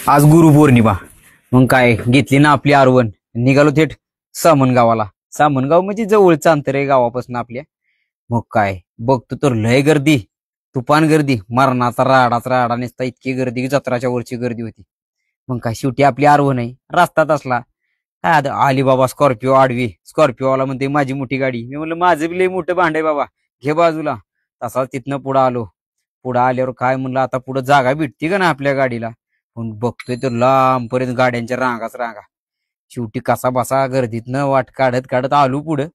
आज गुरुपौर्णिमा. मग काय घेतली ना आपली आरवण, निघालो थेट सामनगावाला. सामनगाव म्हणजे जवळच अंतर आहे गावापासून आपल्या. मग काय बघतो तर लय गर्दी, तुफान गर्दी, मरणाचा राडाच राडा नसता, इतकी गर्दी की जत्राच्या वरची गर्दी होती. मग काय शेवटी आपली आरवण आहे, रस्ताच असला काय आता आली बाबा स्कॉर्पिओ आडवी. स्कॉर्पिओवाला म्हणते माझी मोठी गाडी. मी म्हणलं माझं बी लय मोठं भांड आहे बाबा, घे बाजूला. तसाच तिथनं पुढं आलो. पुढं आल्यावर काय म्हणलं आता पुढं जागा भेटती का ना आपल्या गाडीला. पण बघतोय तर लांबपर्यंत गाड्यांच्या रांगाच रांगा. शेवटी कसा बसा गर्दीतनं वाट काढत काढत आलो पुढं.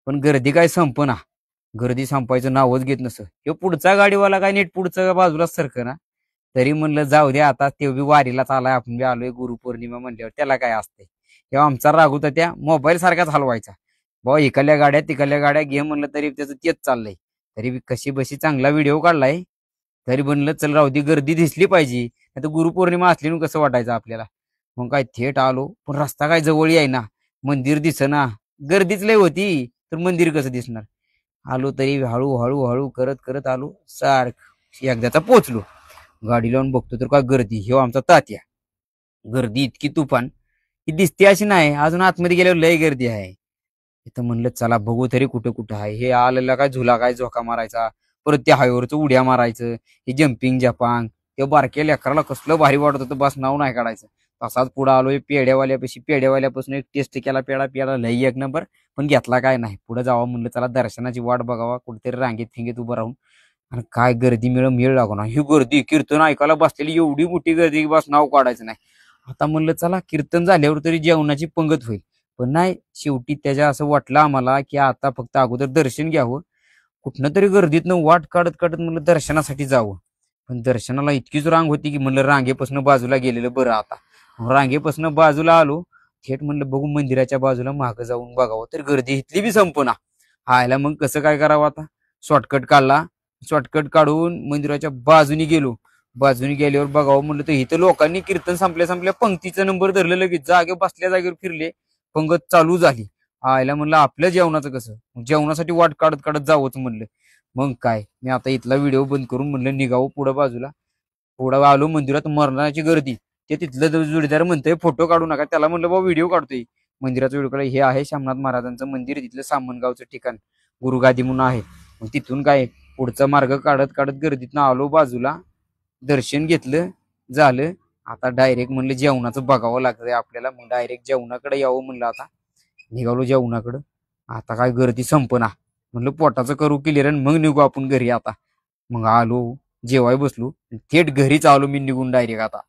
पण गर्दी काय संपना. गर्दी संपायचं नावच घेत नसं. ह्यो पुढचा गाडीवाला काय नीट पुढचं बाजूलाच सरकं ना. तरी म्हणलं जाऊ दे आता, ते बी वारीलाच आलाय, आपण बी आलोय गुरुपौर्णिमा म्हणल्यावर त्याला काय असते. तेव्हा आमचा राग होता त्या मोबाईल सारखाच हलवायचा. भाऊ इकडल्या गाड्या तिकडल्या गाड्या घे म्हणलं तरी त्याचं तेच चाललंय. तरी बी कशी बशी चांगला व्हिडिओ काढलाय. तरी म्हणलं चल राहू दे, गर्दी दिसली पाहिजे. आता गुरुपौर्णिमा असली ना कसं वाटायचं आपल्याला. मग काय थेट आलो, पण रस्ता काय जवळ आहे ना, मंदिर दिसना. गर्दीच लय होती तर मंदिर कसं दिसणार. आलो तरी हळू हळू हळू करत करत आलो, सारख एकदाचा पोचलो. गाडी लावून बघतो तर काय गर्दी, ह्यो आमचा तात्या. गर्दी इतकी तुफान ही दिसते अशी नाही, अजून आतमध्ये गेल्यावर लय गर्दी आहे. इथं म्हणलं चला बघू तरी कुठं कुठं आहे. हे आलेला काय झुला काय झोका मारायचा, परत त्या हायवरचं उड्या मारायचं, हे जम्पिंग जपांग. ते बारक्या लेकराला कसलं भारी वाटत होतं, बस नाव नाही काढायचं. तसाच पुढे आलोय पेड्यावाल्यापाशी. पेड्यावाल्यापासून एक टेस्ट केला पेडा, पेडा लई एक नंबर. पण घेतला काय नाही. पुढे जावं म्हणलं चला दर्शनाची वाट बघावा कुठेतरी रांगेत फिंगेत उभं राहून. आणि काय गर्दी मेळ लागू ना. ही गर्दी कीर्तन ऐकायला बसलेली एवढी मोठी गर्दी, बस नाव काढायचं नाही. आता म्हणलं चला कीर्तन झाल्यावर तरी जेवणाची पंगत होईल. पण नाही, शेवटी त्याच्या असं वाटलं आम्हाला की आता फक्त अगोदर दर्शन घ्यावं. कुठनं तरी गर्दीतनं वाट काढत काढत म्हणलं दर्शनासाठी जावं. पण दर्शनाला इतकीच रांग होती की म्हणलं रांगेपासून बाजूला गेलेलं बरं. आता रांगेपासून बाजूला आलो, थेट म्हणलं बघू मंदिराच्या बाजूला मागं जाऊन बघावं, तर गर्दी इथली बी संपना. हायला मग कसं काय करावं आता. शॉर्टकट काढला. शॉर्टकट काढून मंदिराच्या बाजूनी गेलो. बाजूनी गेल्यावर बघावं म्हणलं तर इथं लोकांनी कीर्तन संपल्या संपल्या पंक्तीचा नंबर धरलं, लगेच जागे बसल्या जागेवर फिरले. पंगत चालू झाली. आयला म्हणलं आपल्या जेवणाचं कसं. जेवणासाठी वाट काढत काढत जावंच म्हणलं. मग काय मी आता इथला व्हिडिओ बंद करून म्हणलं निघावं पुढं बाजूला. पुढं आलो मंदिरात, मरणाची गर्दी. ते तिथलं जोडीदार म्हणतोय फोटो काढू नका. त्याला म्हणलं बाबा व्हिडिओ काढतोय. मंदिराचा व्हिडिओ काढा. हे आहे शामनाथ महाराजांचं मंदिर, तिथलं सामनगावचं ठिकाण गुरुगादी म्हणून आहे. मग तिथून काय पुढचा मार्ग काढत काढत गर्दीतनं आलो बाजूला. दर्शन घेतलं, झालं. आता डायरेक्ट म्हणलं जेवणाचं बघावं लागतंय आपल्याला. मग डायरेक्ट जेवणाकडे यावं म्हणलं. आता निघालो जेवणाकडं. आता काय गर्दी संपना. म्हणलं पोटाचं करू क्लिअर आणि मग निघू आपण घरी आता. मग आलो, जेवाय बसलो, थेट घरीच आलो मी निघून डायरेक्ट आता.